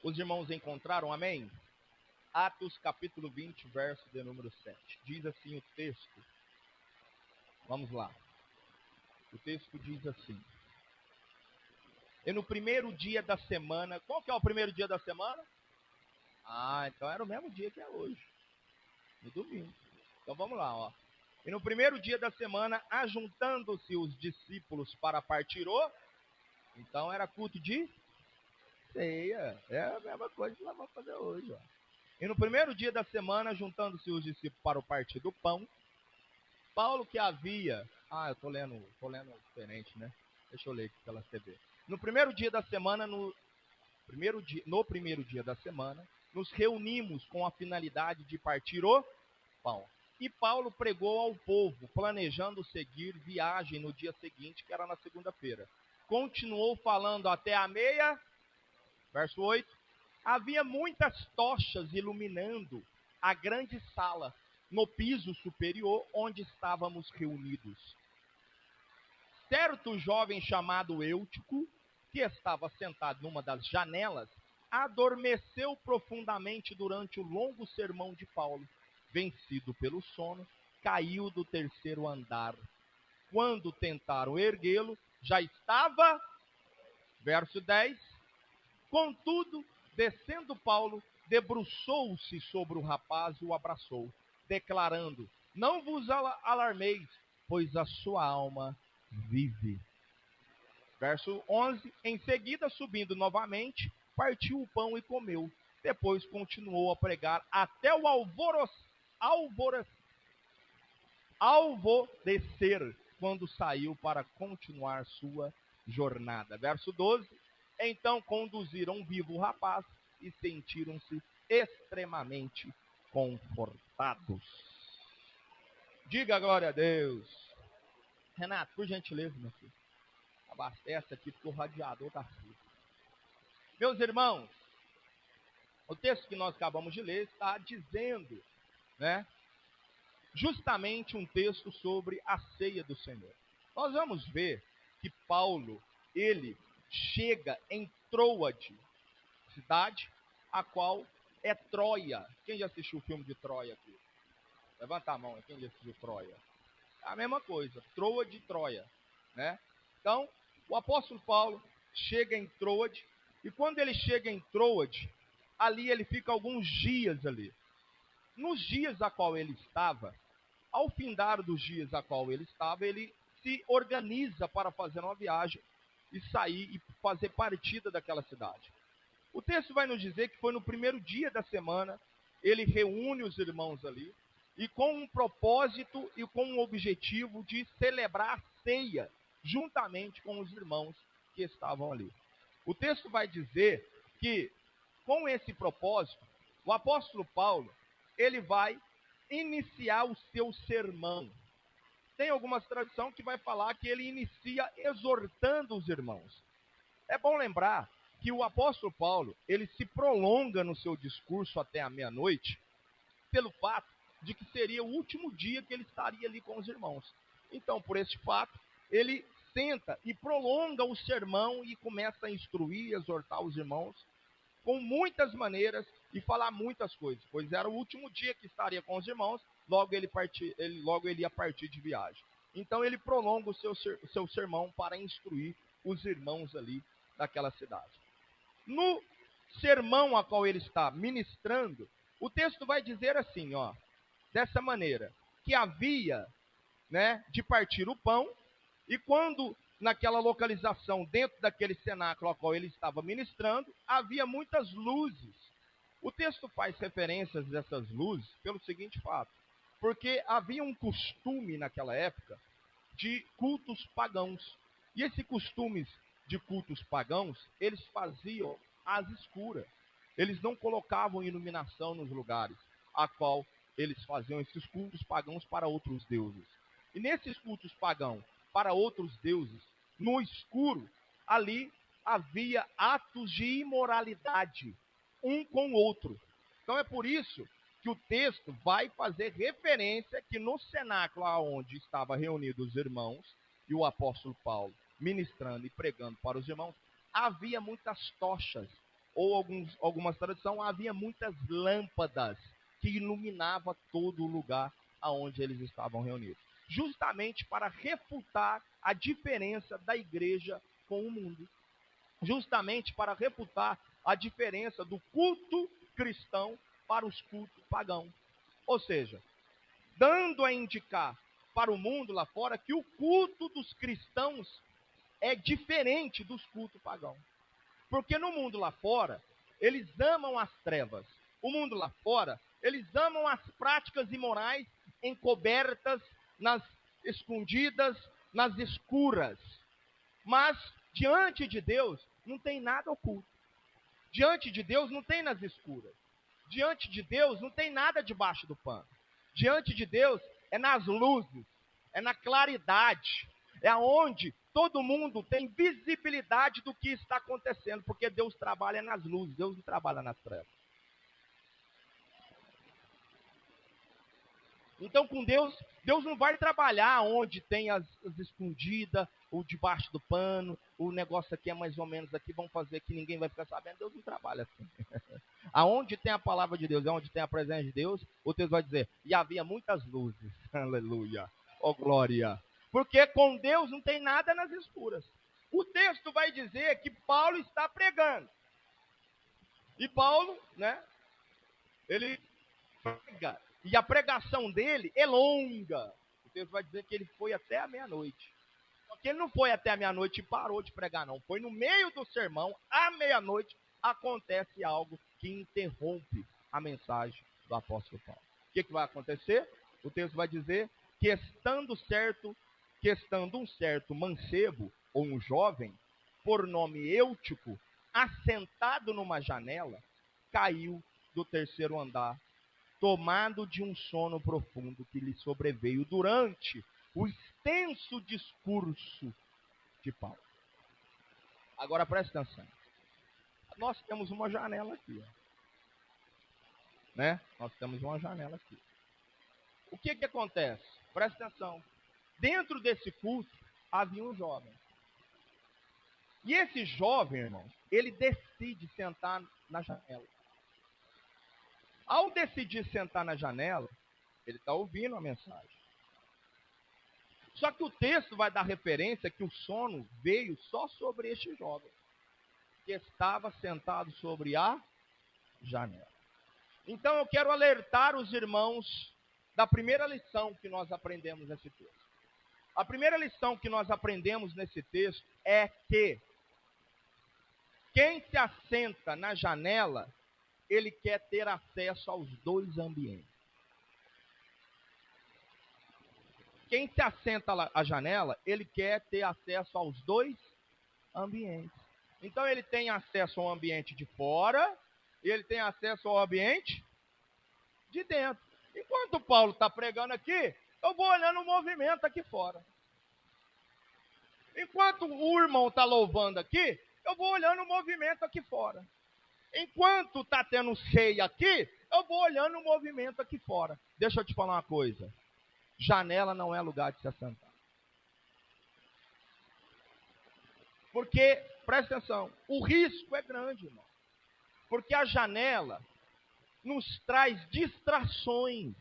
Os irmãos encontraram, amém? Atos capítulo 20, verso de número 7. Diz assim o texto. Vamos lá. O texto diz assim. E no primeiro dia da semana, qual que é o primeiro dia da semana? Então era o mesmo dia que é hoje, no domingo. Então vamos lá, ó. E no primeiro dia da semana, ajuntando-se os discípulos para partir então era culto de ceia. É a mesma coisa que nós vamos fazer hoje, ó. E no primeiro dia da semana, juntando-se os discípulos para o partir do pão, Paulo que havia... eu tô lendo diferente, né? Deixa eu ler aqui pela TV. No primeiro dia da semana, no primeiro dia da semana, nos reunimos com a finalidade de partir o pão. E Paulo pregou ao povo, planejando seguir viagem no dia seguinte, que era na segunda-feira. Continuou falando até a meia, verso 8. Havia muitas tochas iluminando a grande sala, no piso superior, onde estávamos reunidos. Certo jovem chamado Eutico, que estava sentado numa das janelas, adormeceu profundamente durante o longo sermão de Paulo. Vencido pelo sono, caiu do terceiro andar. Quando tentaram erguê-lo, já estava, verso 10, contudo, descendo Paulo, debruçou-se sobre o rapaz e o abraçou, declarando: não vos alarmeis, pois a sua alma vive. Verso 11, em seguida, subindo novamente, partiu o pão e comeu. Depois continuou a pregar até o alvorecer, quando saiu para continuar sua jornada. Verso 12, então conduziram vivo o rapaz e sentiram-se extremamente confortados. Diga glória a Deus. Renato, por gentileza, meu filho, abastece aqui porque o radiador está frio. Meus irmãos, o texto que nós acabamos de ler está dizendo, né, justamente um texto sobre a ceia do Senhor. Nós vamos ver que Paulo, ele chega em Troade, cidade a qual é Troia. Quem já assistiu o filme de Troia aqui? Levanta a mão, quem já assistiu Troia? É a mesma coisa, Troade e Troia, né? Então, o apóstolo Paulo chega em Troade, e quando ele chega em Troade, ali ele fica alguns dias ali. Nos dias a qual ele estava, ao findar dos dias a qual ele estava, ele se organiza para fazer uma viagem e sair e fazer partida daquela cidade. O texto vai nos dizer que foi no primeiro dia da semana, ele reúne os irmãos ali, e com um propósito e com um objetivo de celebrar a ceia, juntamente com os irmãos que estavam ali. O texto vai dizer que, com esse propósito, o apóstolo Paulo, ele vai iniciar o seu sermão. Tem algumas traduções que vai falar que ele inicia exortando os irmãos. É bom lembrar que o apóstolo Paulo, ele se prolonga no seu discurso até a meia-noite, pelo fato de que seria o último dia que ele estaria ali com os irmãos. Então, por esse fato, ele senta e prolonga o sermão e começa a instruir, exortar os irmãos com muitas maneiras e falar muitas coisas, pois era o último dia que estaria com os irmãos, logo ele ia partir de viagem. Então ele prolonga o seu sermão para instruir os irmãos ali daquela cidade. No sermão a qual ele está ministrando, o texto vai dizer assim, ó, dessa maneira, que havia, né, de partir o pão, e quando naquela localização, dentro daquele cenáculo ao qual ele estava ministrando, havia muitas luzes. O texto faz referências dessas luzes pelo seguinte fato, porque havia um costume naquela época de cultos pagãos. E esses costumes de cultos pagãos, eles faziam às escuras. Eles não colocavam iluminação nos lugares a qual eles faziam esses cultos pagãos para outros deuses. E nesses cultos pagãos para outros deuses, no escuro, ali havia atos de imoralidade, um com o outro. Então é por isso que o texto vai fazer referência que no cenáculo onde estavam reunidos os irmãos e o apóstolo Paulo ministrando e pregando para os irmãos, havia muitas tochas, ou algumas traduções, havia muitas lâmpadas que iluminavam todo o lugar aonde eles estavam reunidos. Justamente para refutar a diferença da igreja com o mundo. Justamente para refutar a diferença do culto cristão para os cultos pagãos. Ou seja, dando a indicar para o mundo lá fora que o culto dos cristãos é diferente dos cultos pagãos. Porque no mundo lá fora, eles amam as trevas. O mundo lá fora, eles amam as práticas imorais encobertas, nas escondidas, nas escuras. Mas, diante de Deus, não tem nada oculto. Diante de Deus, não tem nas escuras. Diante de Deus, não tem nada debaixo do pano. Diante de Deus, é nas luzes, é na claridade, é onde todo mundo tem visibilidade do que está acontecendo, porque Deus trabalha nas luzes, Deus não trabalha nas trevas. Então, com Deus, Deus não vai trabalhar onde tem as escondidas, ou debaixo do pano, o negócio aqui é mais ou menos aqui, vamos fazer que ninguém vai ficar sabendo. Deus não trabalha assim. Aonde tem a palavra de Deus, aonde tem a presença de Deus, o texto vai dizer, e havia muitas luzes. Aleluia. Oh, glória. Porque com Deus não tem nada nas escuras. O texto vai dizer que Paulo está pregando. E Paulo, né, ele prega. E a pregação dele é longa. O texto vai dizer que ele foi até a meia-noite. Só que ele não foi até a meia-noite e parou de pregar, não. Foi no meio do sermão, à meia-noite, acontece algo que interrompe a mensagem do apóstolo Paulo. O que vai acontecer? O texto vai dizer que estando um certo mancebo, ou um jovem, por nome Eutico, assentado numa janela, caiu do terceiro andar, tomado de um sono profundo que lhe sobreveio durante o extenso discurso de Paulo. Agora preste atenção. Nós temos uma janela aqui. Né? Nós temos uma janela aqui. O que acontece? Preste atenção. Dentro desse culto havia um jovem. E esse jovem, irmão, ele decide sentar na janela. Ao decidir sentar na janela, ele está ouvindo a mensagem. Só que o texto vai dar referência que o sono veio só sobre este jovem, que estava sentado sobre a janela. Então eu quero alertar os irmãos da primeira lição que nós aprendemos nesse texto. A primeira lição que nós aprendemos nesse texto é que quem se assenta na janela, ele quer ter acesso aos dois ambientes. Quem se assenta à janela, ele quer ter acesso aos dois ambientes. Então ele tem acesso ao ambiente de fora e ele tem acesso ao ambiente de dentro. Enquanto Paulo está pregando aqui, eu vou olhando o movimento aqui fora. Enquanto o irmão está louvando aqui, eu vou olhando o movimento aqui fora. Enquanto está tendo ceia aqui, eu vou olhando o movimento aqui fora. Deixa eu te falar uma coisa. Janela não é lugar de se assentar. Porque, presta atenção, o risco é grande, irmão. Porque a janela nos traz distrações.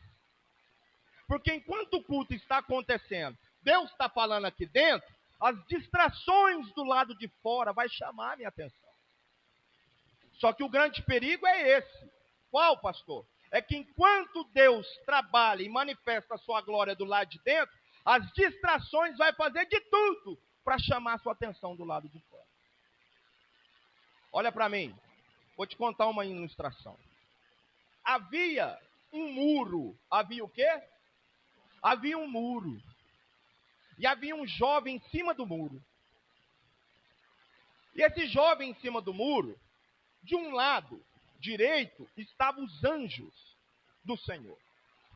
Porque enquanto o culto está acontecendo, Deus está falando aqui dentro, as distrações do lado de fora vai chamar a minha atenção. Só que o grande perigo é esse. Qual, pastor? É que enquanto Deus trabalha e manifesta a sua glória do lado de dentro, as distrações vai fazer de tudo para chamar a sua atenção do lado de fora. Olha para mim, vou te contar uma ilustração. Havia um muro. Havia o quê? Havia um muro. E havia um jovem em cima do muro. E esse jovem em cima do muro, de um lado direito estavam os anjos do Senhor.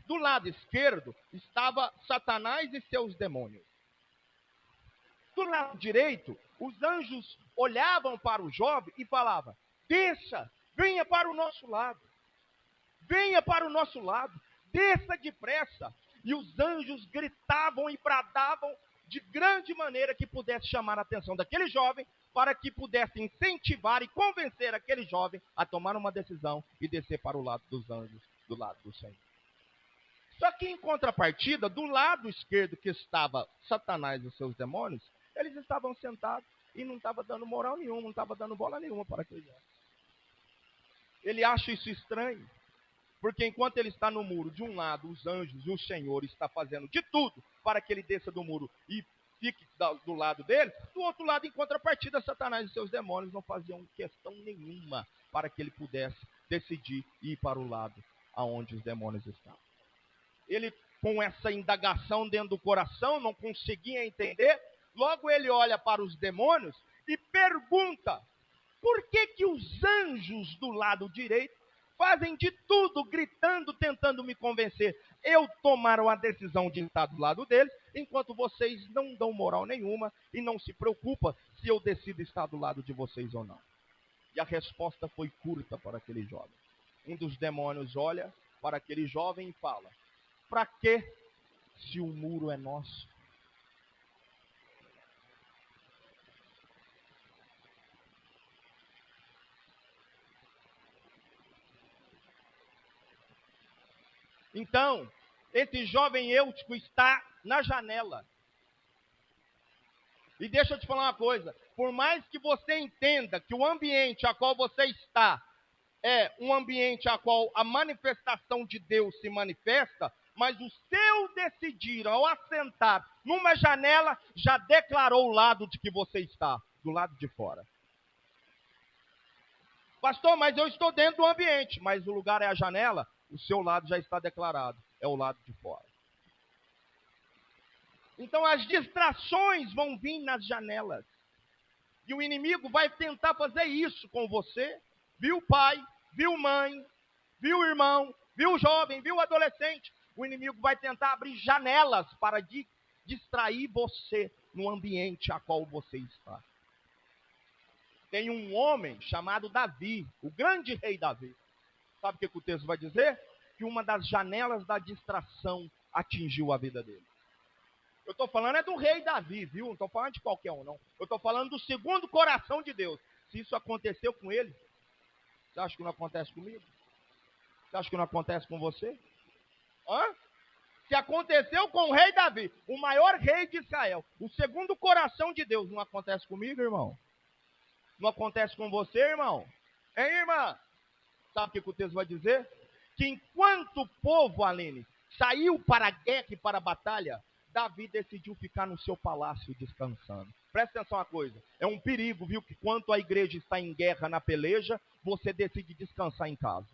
Do lado esquerdo estava Satanás e seus demônios. Do lado direito, os anjos olhavam para o jovem e falavam: desça, venha para o nosso lado. Venha para o nosso lado, desça depressa. E os anjos gritavam e bradavam de grande maneira que pudesse chamar a atenção daquele jovem para que pudesse incentivar e convencer aquele jovem a tomar uma decisão e descer para o lado dos anjos, do lado do Senhor. Só que em contrapartida, do lado esquerdo que estava Satanás e os seus demônios, eles estavam sentados e não estava dando moral nenhuma, não estava dando bola nenhuma para aquele jovem. Ele acha isso estranho, porque enquanto ele está no muro, de um lado os anjos e o Senhor está fazendo de tudo para que ele desça do muro e fique do lado dele, do outro lado, em contrapartida, Satanás e seus demônios não faziam questão nenhuma para que ele pudesse decidir ir para o lado aonde os demônios estavam. Ele, com essa indagação dentro do coração, não conseguia entender, logo ele olha para os demônios e pergunta: por que os anjos do lado direito fazem de tudo, gritando, tentando me convencer eu tomar a decisão de estar do lado deles, enquanto vocês não dão moral nenhuma e não se preocupam se eu decido estar do lado de vocês ou não? E a resposta foi curta para aquele jovem. Um dos demônios olha para aquele jovem e fala: para que se o muro é nosso? Então, esse jovem eutico está na janela. E deixa eu te falar uma coisa, por mais que você entenda que o ambiente a qual você está é um ambiente a qual a manifestação de Deus se manifesta, mas o seu decidir ao assentar numa janela já declarou o lado de que você está, do lado de fora. Pastor, mas eu estou dentro do ambiente, mas o lugar é a janela, o seu lado já está declarado, é o lado de fora. Então as distrações vão vir nas janelas. E o inimigo vai tentar fazer isso com você. Viu pai, viu mãe, viu irmão, viu jovem, viu adolescente. O inimigo vai tentar abrir janelas para distrair você no ambiente a qual você está. Tem um homem chamado Davi, o grande rei Davi. Sabe o que o texto vai dizer? Que uma das janelas da distração atingiu a vida dele. Eu estou falando é do rei Davi, viu? Não estou falando de qualquer um, não. Eu estou falando do segundo coração de Deus. Se isso aconteceu com ele, você acha que não acontece comigo? Você acha que não acontece com você? Hã? Se aconteceu com o rei Davi, o maior rei de Israel, o segundo coração de Deus, não acontece comigo, irmão? Não acontece com você, irmão? Hein, irmã? Sabe o que o texto vai dizer? Que enquanto o povo, Aline, saiu para a guerra e para a batalha, Davi decidiu ficar no seu palácio descansando. Presta atenção uma coisa, é um perigo, viu, que quando a igreja está em guerra, na peleja, você decide descansar em casa.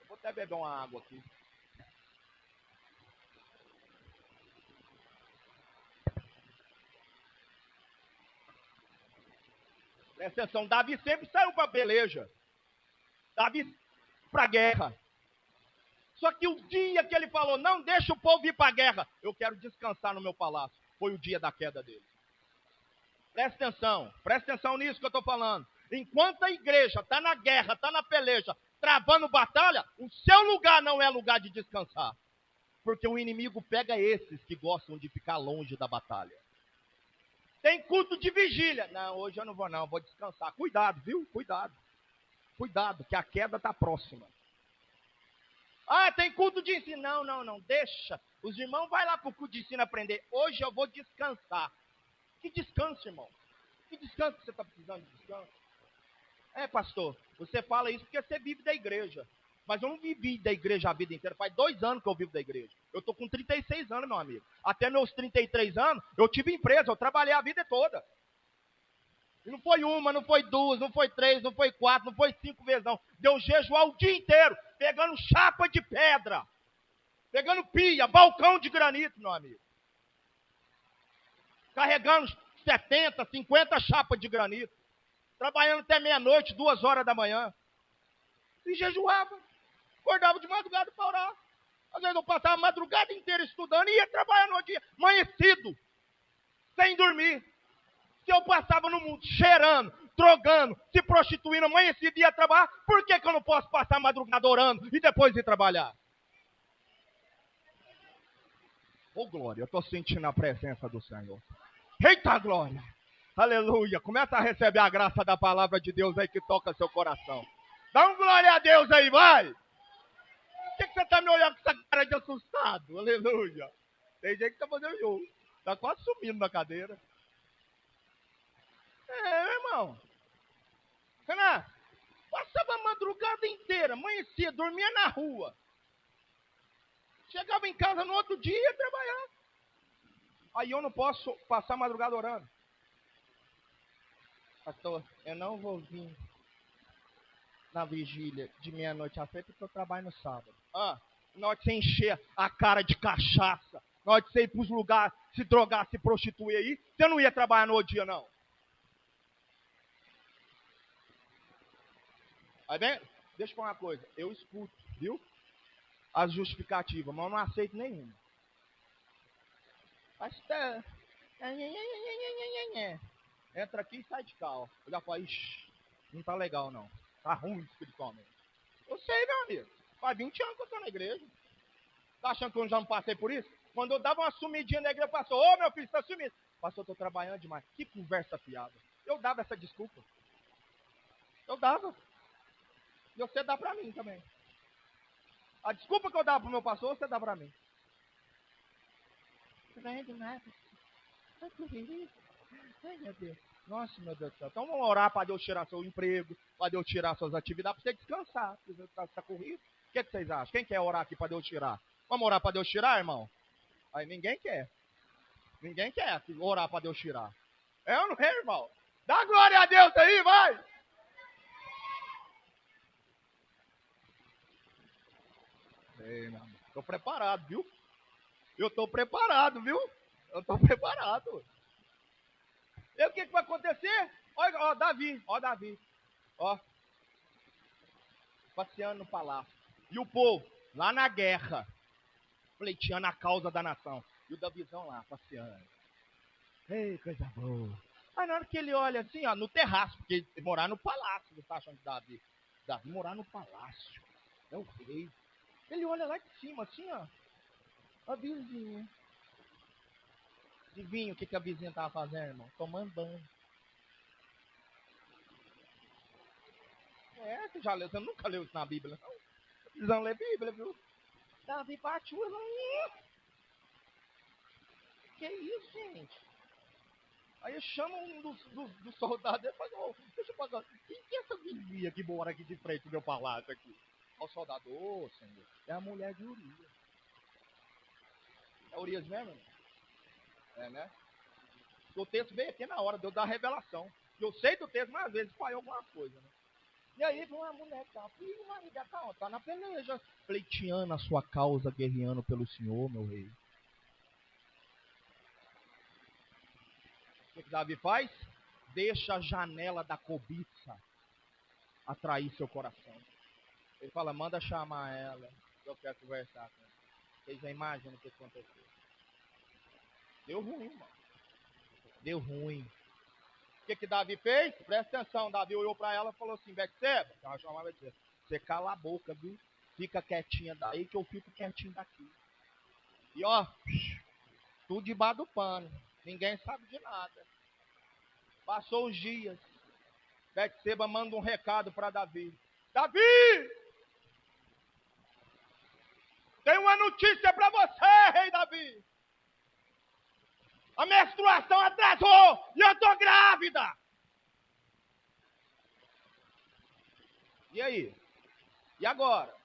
Eu vou até beber uma água aqui. Presta atenção, Davi sempre saiu para a peleja. Davi para a guerra. Só que o dia que ele falou, não deixa o povo ir para a guerra, eu quero descansar no meu palácio, foi o dia da queda dele. Presta atenção nisso que eu estou falando. Enquanto a igreja está na guerra, está na peleja, travando batalha, o seu lugar não é lugar de descansar. Porque o inimigo pega esses que gostam de ficar longe da batalha. Tem culto de vigília. Não, hoje eu não vou não, vou descansar. Cuidado, viu? Cuidado, que a queda está próxima. Ah, tem culto de ensino. Não, deixa. Os irmãos vão lá para o culto de ensino aprender. Hoje eu vou descansar. Que descanso, irmão? Que descanso que você está precisando de descanso? É, pastor, você fala isso porque você vive da igreja. Mas eu não vivi da igreja a vida inteira. Faz 2 anos que eu vivo da igreja. Eu estou com 36 anos, meu amigo. Até meus 33 anos, eu tive empresa. Eu trabalhei a vida toda. E não foi uma, não foi 2, não foi 3, não foi 4, não foi 5 vezes, não. Deu jejuar o dia inteiro, pegando chapa de pedra, pegando pia, balcão de granito, meu amigo. Carregando 70, 50 chapas de granito. Trabalhando até meia-noite, 2 horas da manhã. E jejuava. Acordava de madrugada para orar. Às vezes eu passava a madrugada inteira estudando e ia trabalhar no dia, amanhecido, sem dormir. Se eu passava no mundo cheirando, drogando, se prostituindo, amanhecido e ia trabalhar, por que eu não posso passar a madrugada orando e depois ir trabalhar? Ô glória, eu estou sentindo a presença do Senhor. Eita glória! Aleluia. Começa a receber a graça da palavra de Deus aí que toca seu coração. Dá um glória a Deus aí, vai. Por que você está me olhando com essa cara de assustado? Aleluia. Tem gente que está fazendo jogo. Está quase sumindo na cadeira. Irmão. Renan, passava a madrugada inteira, amanhecia, dormia na rua. Chegava em casa no outro dia e ia trabalhar. Aí eu não posso passar a madrugada orando. Pastor, eu não vou vir na vigília de meia-noite à feita porque eu trabalho no sábado. Na hora de você encher a cara de cachaça, na hora de você ir para os lugares, se drogar, se prostituir aí, você não ia trabalhar no outro dia, não. Aí bem, deixa eu falar uma coisa, eu escuto, viu? As justificativas, mas eu não aceito nenhuma. Pastor, entra aqui e sai de cá, ó. Eu já falo, ixi, não tá legal não. Tá ruim espiritualmente. Eu sei, meu amigo. Faz 20 anos que eu tô na igreja. Tá achando que eu já não passei por isso? Quando eu dava uma sumidinha na igreja, pastor, ô meu filho, você tá sumido. Pastor, eu tô trabalhando demais. Que conversa fiada. Eu dava essa desculpa. Eu dava. E você dá pra mim também. A desculpa que eu dava pro meu pastor, você dá pra mim. Trabalhando demais. Ai, meu Deus. Nossa, meu Deus do céu. Então vamos orar para Deus tirar seu emprego, para Deus tirar suas atividades, para você descansar. Você está corrido. O que vocês acham? Quem quer orar aqui para Deus tirar? Vamos orar para Deus tirar, irmão? Aí ninguém quer. Ninguém quer orar para Deus tirar. É ou não é, irmão? Dá glória a Deus aí, vai! Ei, meu amigo. Estou preparado, viu? Eu estou preparado, viu? Eu estou preparado. E o que vai acontecer? Olha, ó, Davi, ó, passeando no palácio. E o povo, lá na guerra, pleiteando a causa da nação. E o Davizão lá, passeando. Ei, coisa boa. Aí na hora que ele olha assim, ó, no terraço, porque ele morar no palácio, você tá achando que Davi morar no palácio. É o rei. Ele olha lá de cima, assim, ó, a vizinha. Adivinha o que a vizinha tava fazendo, irmão? Tomando banho. Você já leu, você nunca leu isso na Bíblia, não? Precisam ler Bíblia, viu? Davi partiu, que isso, gente? Aí eu chamo um dos soldados e falo, deixa eu falar, quem que é essa vizinha que mora aqui de frente do meu palácio aqui? O soldado, senhor, é a mulher de Urias. É Urias mesmo? É, né? O texto veio aqui na hora de eu dar a revelação. Eu sei do texto, mas às vezes falhou alguma coisa, né? E aí, uma mulher tá, e o marido tá na peleja, pleiteando a sua causa, guerreando pelo Senhor, meu rei. O que Davi faz? Deixa a janela da cobiça atrair seu coração. Ele fala, manda chamar ela, eu quero conversar com ela. Vocês já imaginam o que aconteceu. Deu ruim, irmão. Deu ruim. O que Davi fez? Presta atenção, Davi olhou para ela e falou assim, Betseba, ela chamava Betseba, você cala a boca, viu? Fica quietinha daí que eu fico quietinho daqui. E ó, tudo debaixo do pano. Ninguém sabe de nada. Passou os dias. Betseba manda um recado para Davi. Davi! Tem uma notícia para você, rei Davi. A menstruação atrasou e eu tô grávida. E aí? E agora?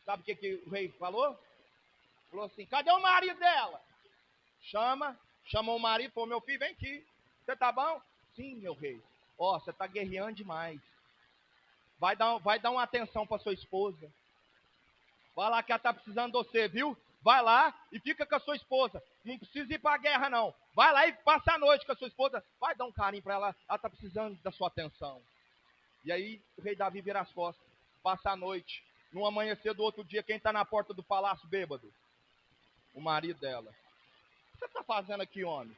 Sabe o que o rei falou? Falou assim, cadê o marido dela? Chamou o marido, falou, meu filho, vem aqui. Você tá bom? Sim, meu rei. Ó, você tá guerreando demais. Vai dar uma atenção pra sua esposa. Vai lá que ela tá precisando de você, viu? Vai lá e fica com a sua esposa. Não precisa ir pra guerra, não. Vai lá e passa a noite com a sua esposa. Vai dar um carinho pra ela. Ela tá precisando da sua atenção. E aí o rei Davi vira as costas. Passa a noite. No amanhecer do outro dia, quem tá na porta do palácio bêbado? O marido dela. O que você tá fazendo aqui, homem?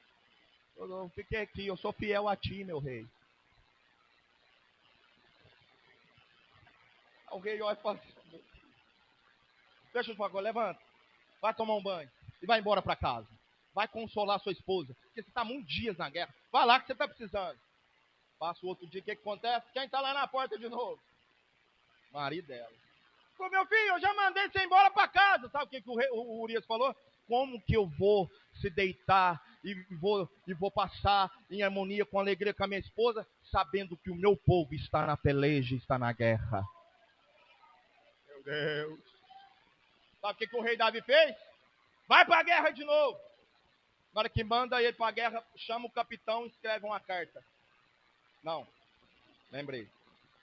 Eu fiquei aqui, eu sou fiel a ti, meu rei. O rei olha e fala assim, deixa eu te falar, levanta. Vai tomar um banho e vai embora para casa. Vai consolar sua esposa, porque você está muitos dias na guerra. Vai lá que você está precisando. Passa o outro dia, o que acontece? Quem está lá na porta de novo? Marido dela. Falou, meu filho, eu já mandei você embora para casa. Sabe o que o Urias falou? Como que eu vou se deitar e vou passar em harmonia com alegria com a minha esposa, sabendo que o meu povo está na peleja, está na guerra? Meu Deus. Sabe o que o rei Davi fez? Vai para a guerra de novo. Na hora que manda ele para a guerra, chama o capitão e escreve uma carta. Não, lembrei.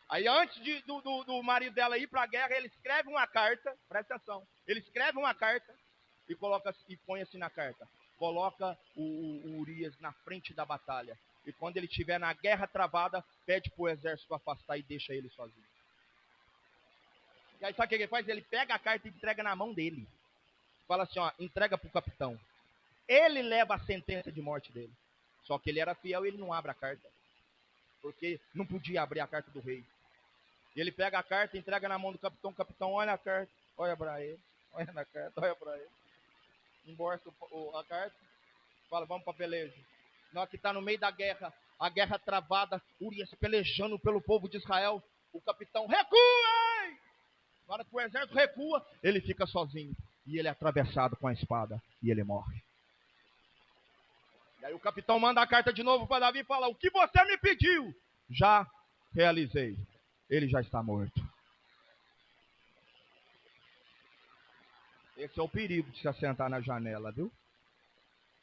Aí antes do marido dela ir para a guerra, ele escreve uma carta, presta atenção, ele escreve uma carta e põe assim na carta. Coloca o Urias na frente da batalha. E quando ele estiver na guerra travada, pede para o exército afastar e deixa ele sozinho. E aí sabe o que ele faz? Ele pega a carta e entrega na mão dele. Fala assim, ó, entrega para o capitão. Ele leva a sentença de morte dele. Só que ele era fiel e ele não abre a carta. Porque não podia abrir a carta do rei. E ele pega a carta, entrega na mão do capitão. O capitão olha a carta, olha para ele. Olha na carta, olha para ele. Embolsa a carta. Fala, vamos para a peleja. Na hora que está no meio da guerra, a guerra travada, Urias pelejando pelo povo de Israel. O capitão, recua! Na hora que o exército recua, ele fica sozinho. E ele é atravessado com a espada. E ele morre. E aí o capitão manda a carta de novo para Davi e fala, o que você me pediu? Já realizei. Ele já está morto. Esse é o perigo de se assentar na janela, viu?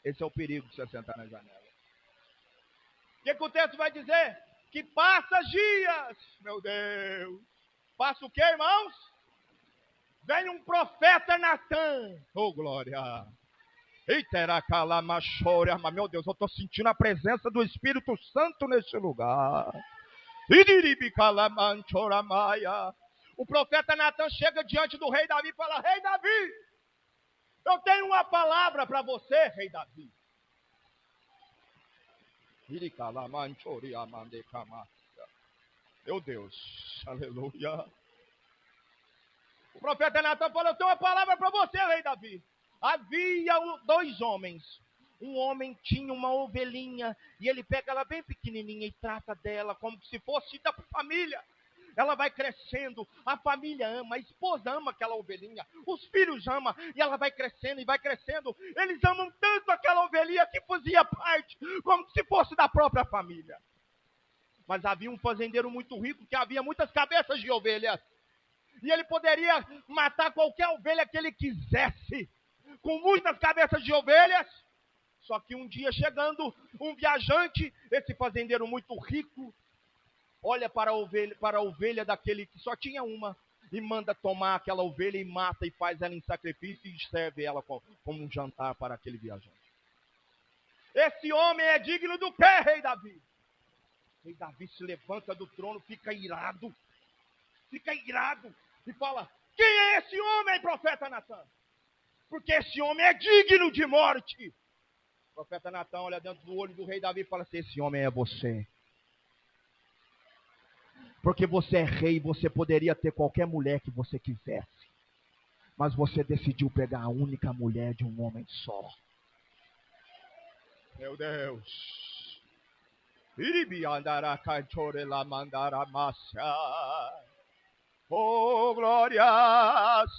Esse é o perigo de se assentar na janela. O que o texto vai dizer? Que passa dias. Meu Deus. Passa o quê, irmãos? Vem um profeta Natan. Oh, glória. Meu Deus, eu estou sentindo a presença do Espírito Santo nesse lugar. O profeta Natan chega diante do rei Davi e fala, rei Davi, eu tenho uma palavra para você, rei Davi. Meu Deus, aleluia. O profeta Natan fala, eu tenho uma palavra para você, rei Davi. Havia 2 homens. Um homem tinha uma ovelhinha e ele pega ela bem pequenininha e trata dela como se fosse da família. Ela vai crescendo, a família ama, a esposa ama aquela ovelhinha, os filhos amam e ela vai crescendo e vai crescendo. Eles amam tanto aquela ovelhinha que fazia parte como se fosse da própria família. Mas havia um fazendeiro muito rico que havia muitas cabeças de ovelhas. E ele poderia matar qualquer ovelha que ele quisesse, com muitas cabeças de ovelhas. Só que um dia chegando um viajante, esse fazendeiro muito rico, olha para a ovelha daquele que só tinha uma, e manda tomar aquela ovelha e mata e faz ela em sacrifício e serve ela como um jantar para aquele viajante. Esse homem é digno do quê, rei Davi? Rei Davi se levanta do trono, fica irado e fala, quem é esse homem, profeta Natan? Porque esse homem é digno de morte. O profeta Natan olha dentro do olho do rei Davi e fala assim, esse homem é você. Porque você é rei, você poderia ter qualquer mulher que você quisesse. Mas você decidiu pegar a única mulher de um homem só. Meu Deus. Oh, glórias.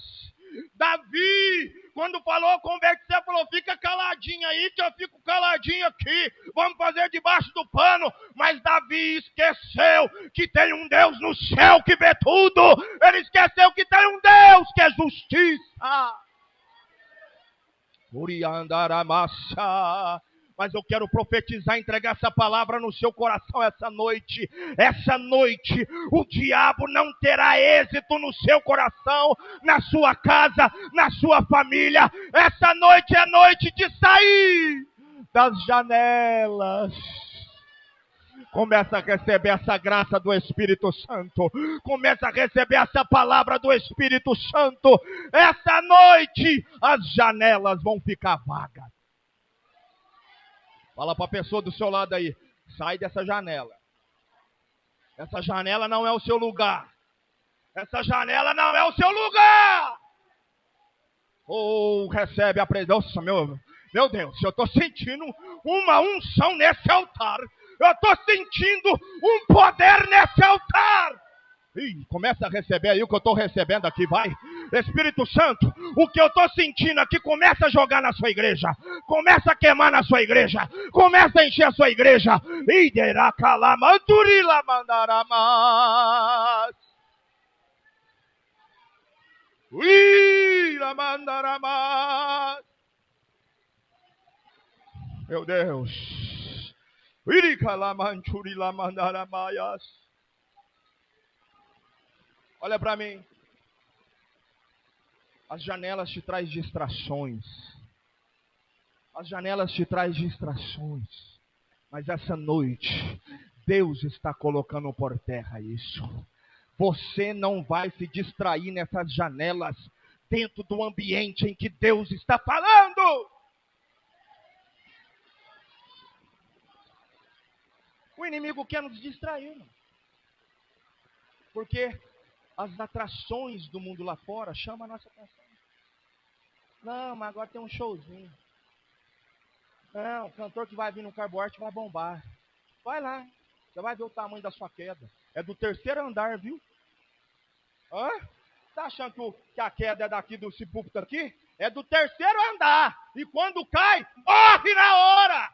Davi, quando falou com o Betseba, falou, fica caladinho aí que eu fico caladinho aqui, vamos fazer debaixo do pano. Mas Davi esqueceu que tem um Deus no céu que vê tudo. Ele esqueceu que tem um Deus que é justiça. Mas eu quero profetizar, entregar essa palavra no seu coração essa noite. Essa noite, o diabo não terá êxito no seu coração, na sua casa, na sua família. Essa noite é noite de sair das janelas. Começa a receber essa graça do Espírito Santo. Começa a receber essa palavra do Espírito Santo. Essa noite, as janelas vão ficar vagas. Fala para a pessoa do seu lado aí, sai dessa janela. Essa janela não é o seu lugar. Essa janela não é o seu lugar. Recebe a presença, meu. Meu Deus, eu estou sentindo uma unção nesse altar. Eu estou sentindo um poder nesse altar. Ih, começa a receber aí o que eu estou recebendo aqui, vai. Espírito Santo, o que eu estou sentindo aqui, começa a jogar na sua igreja. Começa a queimar na sua igreja. Começa a encher a sua igreja. Meu Deus. Olha para mim. As janelas te trazem distrações. As janelas te trazem distrações. Mas essa noite, Deus está colocando por terra isso. Você não vai se distrair nessas janelas, dentro do ambiente em que Deus está falando. O inimigo quer nos distrair, mano. Porque as atrações do mundo lá fora chamam a nossa atenção. Não, mas agora tem um showzinho. Não, o cantor que vai vir no carboarte vai bombar. Vai lá, você vai ver o tamanho da sua queda. É do 3º andar, viu? Hã? Tá achando que a queda é daqui do púlpito aqui? É do 3º andar. E quando cai, morre na hora.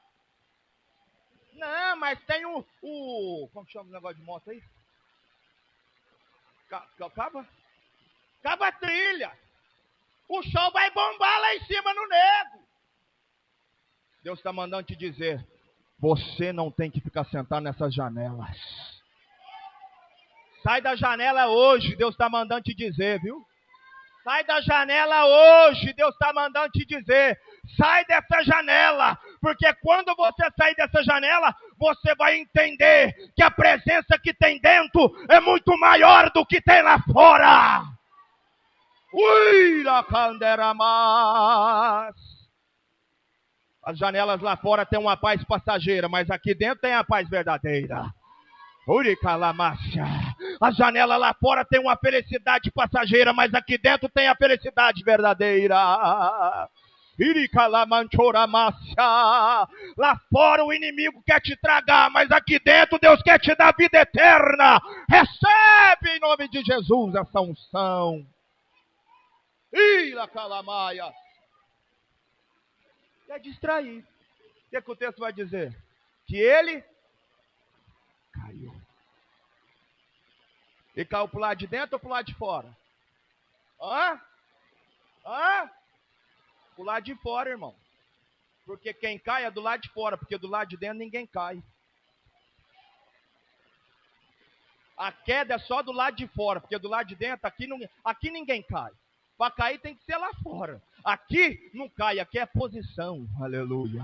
Não, mas tem como chama o negócio de moto aí? Acaba a trilha. O show vai bombar lá em cima no nego. Deus está mandando te dizer, você não tem que ficar sentado nessas janelas. Sai da janela hoje, Deus está mandando te dizer, viu? Sai da janela hoje, Deus está mandando te dizer. Sai dessa janela, porque quando você sair dessa janela, você vai entender que a presença que tem dentro é muito maior do que tem lá fora. As janelas lá fora têm uma paz passageira, mas aqui dentro tem a paz verdadeira. A janela lá fora tem uma felicidade passageira, mas aqui dentro tem a felicidade verdadeira. Lá fora o inimigo quer te tragar, mas aqui dentro Deus quer te dar vida eterna. Recebe em nome de Jesus essa unção. Quer distrair. O que o texto vai dizer? Que ele caiu. E caiu pro lado de dentro ou pro lado de fora? Pro lado de fora, irmão. Porque quem cai é do lado de fora, porque do lado de dentro ninguém cai. A queda é só do lado de fora, porque do lado de dentro, aqui ninguém cai. Para cair tem que ser lá fora. Aqui não cai, aqui é posição. Aleluia.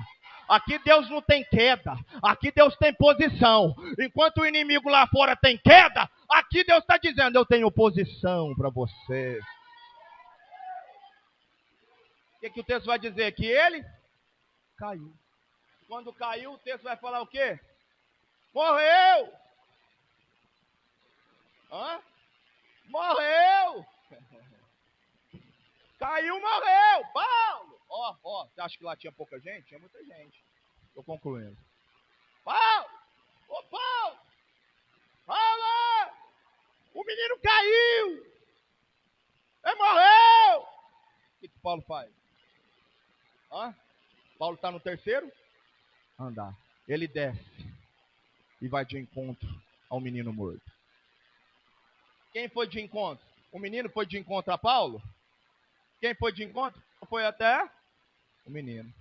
Aqui Deus não tem queda, aqui Deus tem posição. Enquanto o inimigo lá fora tem queda, aqui Deus está dizendo, eu tenho posição para você. O que o texto vai dizer? Que ele caiu. Quando caiu, o texto vai falar o quê? Morreu! Morreu! Caiu, morreu! Paulo! Você acha que lá tinha pouca gente? Tinha muita gente. Estou concluindo. Paulo! Ô Paulo! Paulo! O menino caiu! Ele morreu! O que Paulo faz? Paulo está no 3º andar. Ele desce e vai de encontro ao menino morto. Quem foi de encontro? O menino foi de encontro a Paulo? Quem foi de encontro? Foi até o menino.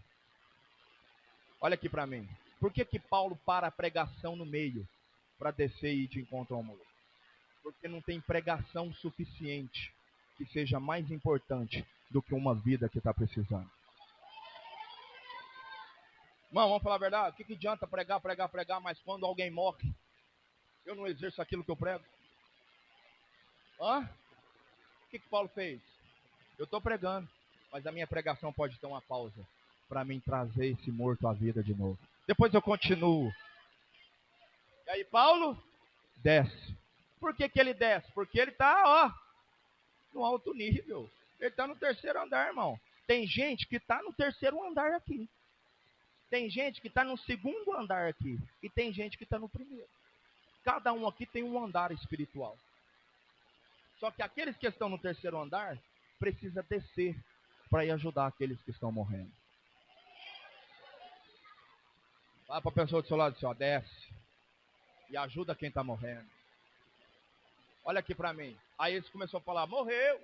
Olha aqui para mim. Por que Paulo para a pregação no meio para descer e ir de encontro ao morto? Porque não tem pregação suficiente que seja mais importante do que uma vida que está precisando. Irmão, vamos falar a verdade? O que adianta pregar, mas quando alguém morre, eu não exerço aquilo que eu prego? O que Paulo fez? Eu estou pregando, mas a minha pregação pode ter uma pausa para mim trazer esse morto à vida de novo. Depois eu continuo. E aí Paulo desce. Por que ele desce? Porque ele está no alto nível. Ele está no 3º andar, irmão. Tem gente que está no terceiro andar aqui. Tem gente que está no segundo andar aqui. E tem gente que está no primeiro. Cada um aqui tem um andar espiritual. Só que aqueles que estão no terceiro andar, precisa descer para ir ajudar aqueles que estão morrendo. Vai para a pessoa do seu lado assim, ó, desce. E ajuda quem está morrendo. Olha aqui para mim. Aí eles começaram a falar, morreu.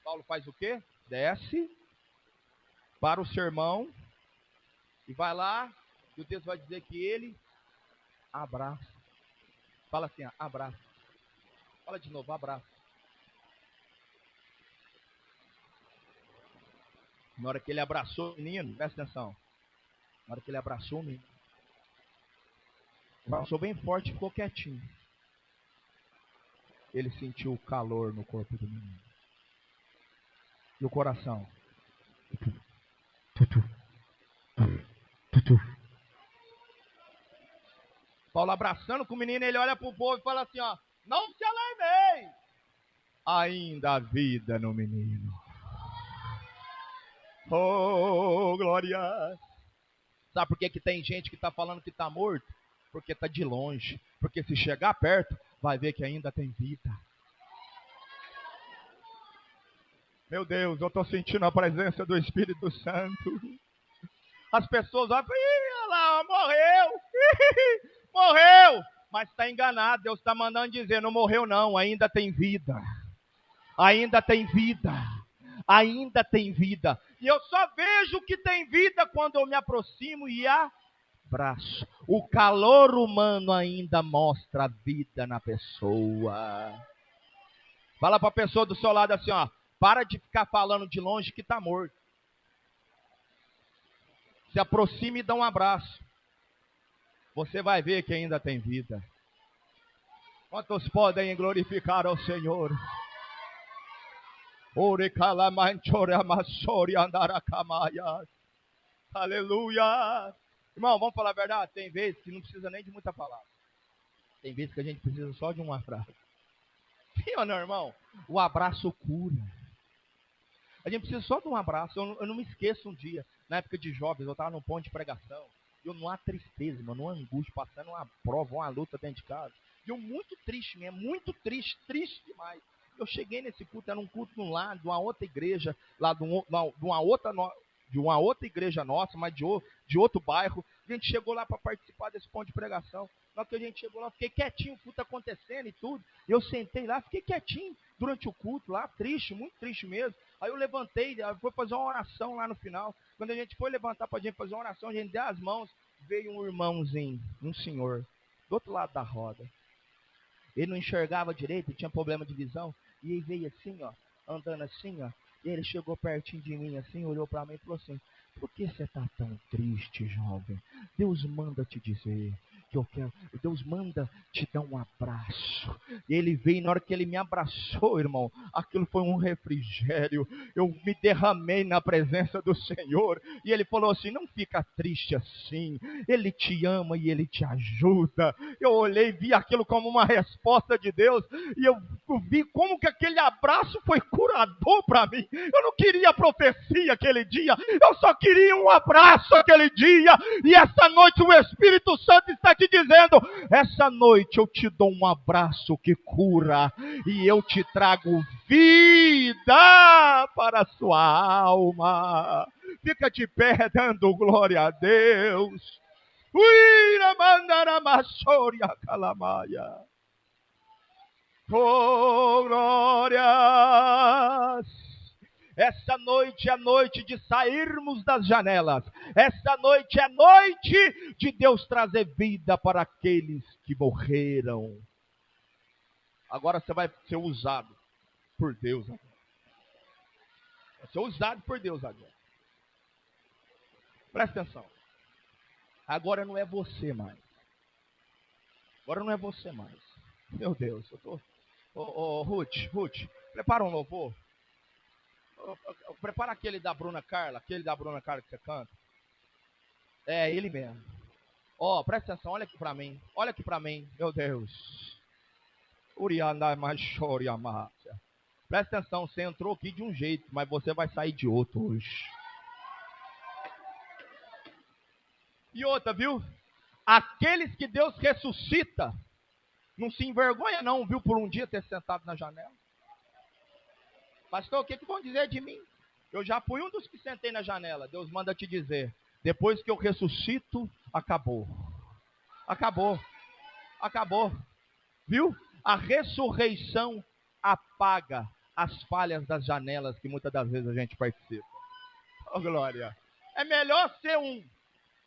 Paulo faz o quê? Desce. Para o sermão. E vai lá. E o texto vai dizer que ele abraça. Fala assim, ó, abraça. Fala de novo, abraça. Na hora que ele abraçou o menino, presta atenção. Na hora que ele abraçou o menino, abraçou bem forte e ficou quietinho. Ele sentiu o calor no corpo do menino. E o coração. Paulo abraçando com o menino, ele olha para o povo e fala assim, ó, não se alarmei. Ainda há vida no menino. Oh, glória. Sabe por que tem gente que está falando que está morto? Porque está de longe. Porque se chegar perto, vai ver que ainda tem vida. Meu Deus, eu estou sentindo a presença do Espírito Santo. As pessoas olham, olha lá, morreu. Morreu. Mas está enganado, Deus está mandando dizer, não morreu não, ainda tem vida. Ainda tem vida. Ainda tem vida. E eu só vejo que tem vida quando eu me aproximo e abraço. O calor humano ainda mostra a vida na pessoa. Fala para a pessoa do seu lado assim, ó. Para de ficar falando de longe que está morto. Se aproxime e dá um abraço. Você vai ver que ainda tem vida. Quantos podem glorificar ao Senhor? Aleluia. Irmão, vamos falar a verdade? Tem vezes que não precisa nem de muita palavra. Tem vezes que a gente precisa só de um abraço. Sim ou não, irmão? O abraço cura. A gente precisa só de um abraço. Eu não me esqueço um dia, na época de jovens, eu estava num ponto de pregação. Eu numa tristeza, mano, numa angústia, passando uma prova, uma luta dentro de casa. E eu muito triste mesmo, muito triste, triste demais. Eu cheguei nesse culto, era um culto lá de uma outra igreja, lá de uma outra igreja nossa, mas de outro bairro. A gente chegou lá para participar desse ponto de pregação. Na hora que a gente chegou lá, eu fiquei quietinho, o culto acontecendo e tudo. Eu sentei lá, fiquei quietinho durante o culto lá, triste, muito triste mesmo. Aí eu levantei, fui fazer uma oração lá no final. Quando a gente foi levantar para a gente fazer uma oração, a gente deu as mãos, veio um irmãozinho, um senhor, do outro lado da roda. Ele não enxergava direito, tinha problema de visão. E ele veio assim, ó, andando assim, ó. E ele chegou pertinho de mim assim, olhou para mim e falou assim, por que você está tão triste, jovem? Deus manda te dizer que eu quero. Deus manda te dar um abraço. E ele veio, na hora que ele me abraçou, irmão, aquilo foi um refrigério. Eu me derramei na presença do Senhor. E ele falou assim, não fica triste assim. Ele te ama e ele te ajuda. Eu olhei e vi aquilo como uma resposta de Deus. E eu vi como que aquele abraço foi curador para mim. Eu não queria profecia aquele dia. Eu só queria um abraço aquele dia. E essa noite o Espírito Santo está te dizendo, essa noite eu te dou um abraço que cura. E eu te trago vida para a sua alma. Fica de pé dando glória a Deus. Oh, glórias! Essa noite é a noite de sairmos das janelas. Essa noite é a noite de Deus trazer vida para aqueles que morreram. Agora você vai ser usado por Deus agora. Vai ser usado por Deus agora. Presta atenção. Agora não é você mais. Agora não é você mais. Meu Deus, eu tô... Ruth, prepara um louvor. Prepara aquele da Bruna Carla que você canta. É, ele mesmo. Presta atenção, olha aqui pra mim. Olha aqui pra mim, meu Deus. Presta atenção, você entrou aqui de um jeito, mas você vai sair de outro hoje. E outra, viu? Aqueles que Deus ressuscita, não se envergonha não, viu, por um dia ter sentado na janela. Pastor, o que vão dizer de mim? Eu já fui um dos que sentei na janela. Deus manda te dizer, depois que eu ressuscito, acabou. Acabou. Acabou. Viu? A ressurreição apaga as falhas das janelas que muitas das vezes a gente participa. Oh, glória. É melhor ser um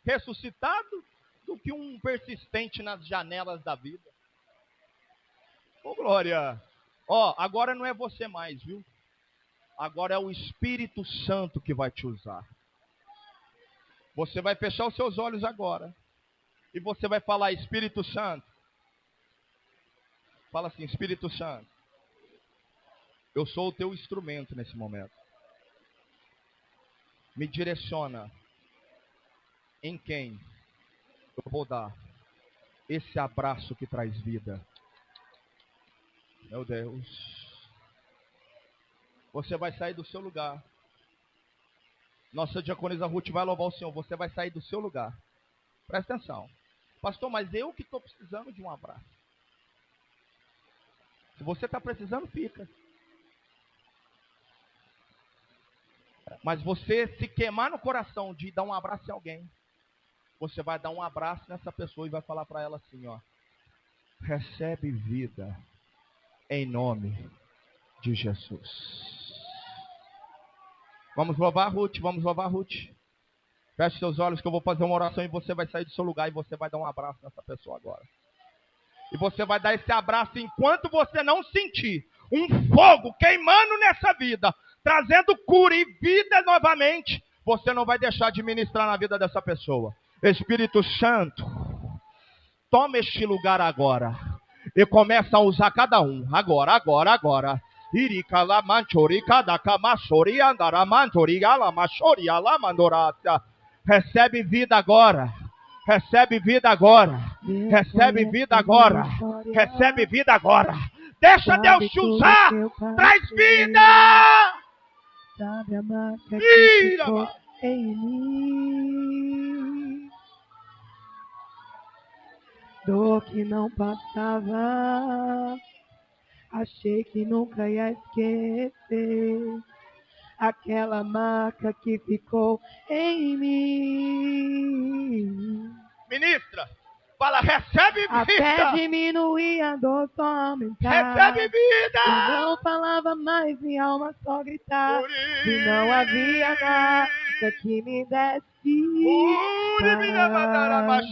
ressuscitado do que um persistente nas janelas da vida. Oh, glória. Ó, agora não é você mais, viu? Agora é o Espírito Santo que vai te usar. Você vai fechar os seus olhos agora. E você vai falar, Espírito Santo. Fala assim, Espírito Santo. Eu sou o teu instrumento nesse momento. Me direciona em quem eu vou dar esse abraço que traz vida. Meu Deus. Você vai sair do seu lugar. Nossa diaconisa Ruth vai louvar o Senhor. Você vai sair do seu lugar. Presta atenção. Pastor, mas eu que estou precisando de um abraço. Se você está precisando, fica. Mas você se queimar no coração de dar um abraço em alguém, você vai dar um abraço nessa pessoa e vai falar para ela assim, ó. Recebe vida em nome de Jesus. Vamos louvar Ruth, vamos louvar Ruth. Feche seus olhos que eu vou fazer uma oração e você vai sair do seu lugar e você vai dar um abraço nessa pessoa agora. E você vai dar esse abraço enquanto você não sentir um fogo queimando nessa vida, trazendo cura e vida novamente, você não vai deixar de ministrar na vida dessa pessoa. Espírito Santo, toma este lugar agora e começa a usar cada um. Agora. Recebe vida agora. Recebe vida agora. Recebe vida agora. Recebe vida agora. Deixa Deus te usar. Traz vida. Sabe a marca que ficou em mim. Dor que não passava. Achei que nunca ia esquecer. Aquela marca que ficou em mim. Ministra, fala, recebe vida. Até diminuir, a dor só aumentar. Recebe vida. Eu não falava mais, minha alma só gritar. E não havia nada que me desse paz.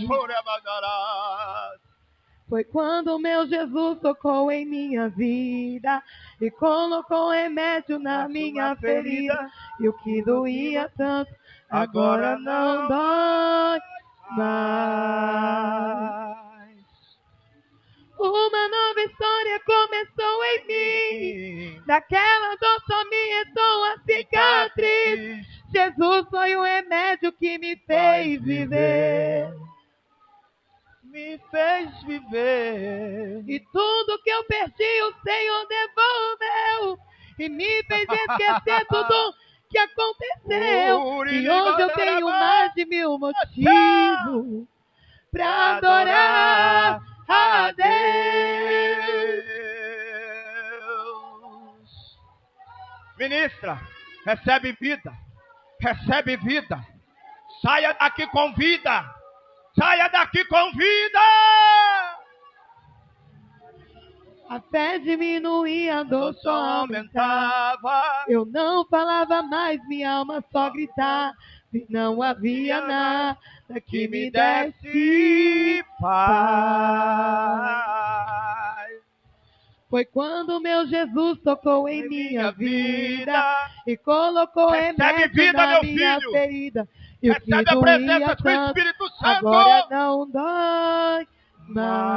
Foi quando meu Jesus tocou em minha vida e colocou remédio na minha ferida. E o que doía tanto, agora não dói mais. Uma nova história começou em mim. Daquela dor só me restou a cicatriz. Jesus foi o remédio que me fez viver. Me fez viver. E tudo que eu perdi o Senhor devolveu. E me fez esquecer tudo que aconteceu. E hoje eu tenho mais de 1000 motivos pra adorar a Deus. Ministra, recebe vida. Recebe vida. Saia daqui com vida. Saia daqui com vida. A fé diminuía, a dor só aumentava. Eu não falava mais, minha alma só gritava. E não havia nada que me desse paz. Foi quando meu Jesus tocou em minha vida e colocou remédio na minha ferida. E o que recebe a presença do Espírito Santo. Agora não dói mais.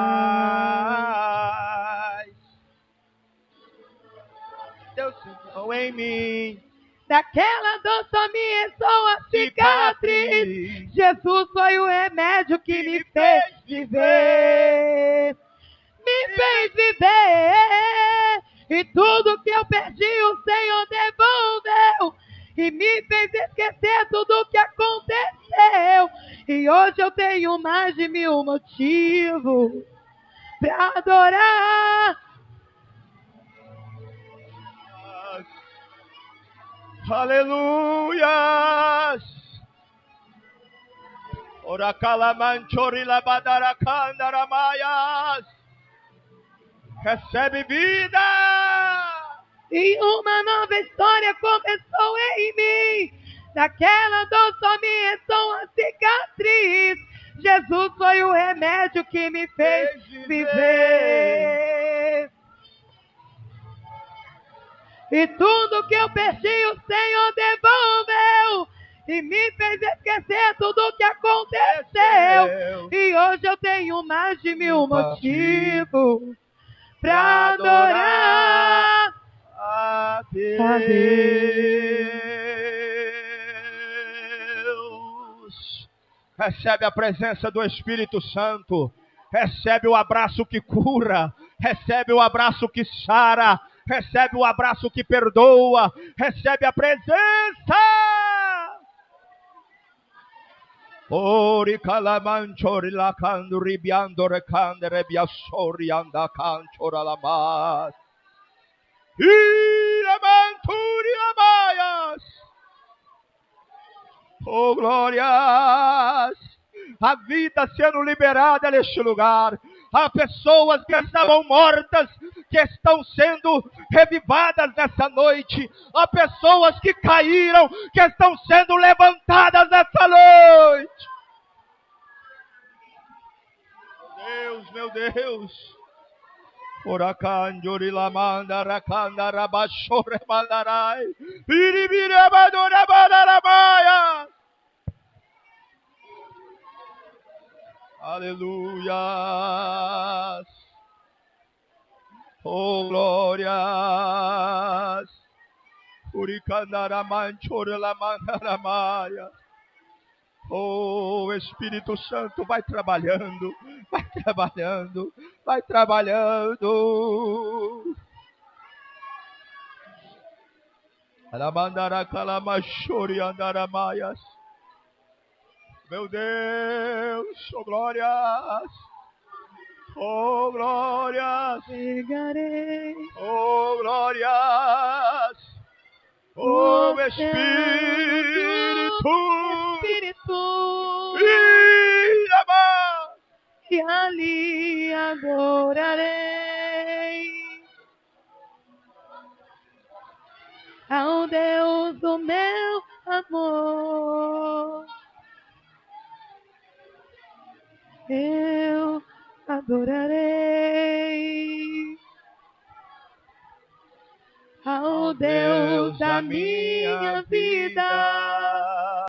Deus tocou em mim. Daquela dor só me restou a cicatriz. Jesus foi o remédio que me fez viver. Me fez viver. E tudo que eu perdi o Senhor devolveu. e me fez esquecer tudo o que aconteceu. E hoje eu tenho mais de 1000 motivos pra adorar. Aleluias. Ora calamanchori labadaracandaramaias. Recebe vida. E uma nova história começou em mim. Daquela dor só me restou uma cicatriz. Jesus foi o remédio que me fez viver. E tudo que eu perdi o Senhor devolveu. E me fez esquecer tudo o que aconteceu. E hoje eu tenho mais de 1000 motivos pra adorar a Deus. Recebe a presença do Espírito Santo. Recebe o abraço que cura. Recebe o abraço que sara. Recebe o abraço que perdoa. Recebe a presença. Ori calamanchori la candu ribiando recande rebiasori anda canchora la mas. Iramanturi amaias. Oh glórias. A vida sendo liberada neste lugar. Há pessoas que estavam mortas, que estão sendo revivadas nessa noite. Há pessoas que caíram, que estão sendo levantadas nessa noite. Meu Deus. Oracanjori la manda rakanda rabashore mandarai. Biribire abadora badarabaya. Aleluias. Oh glórias. Uricandara manchore la mandaramaya. Oh Espírito Santo, vai trabalhando, vai trabalhando, vai trabalhando. Alamandara calamachori andaramaias. Meu Deus, oh glórias, oh glórias, chegarei, oh glórias, oh Espírito, e ali adorarei ao Deus do meu amor. Eu adorarei ao Deus da minha vida.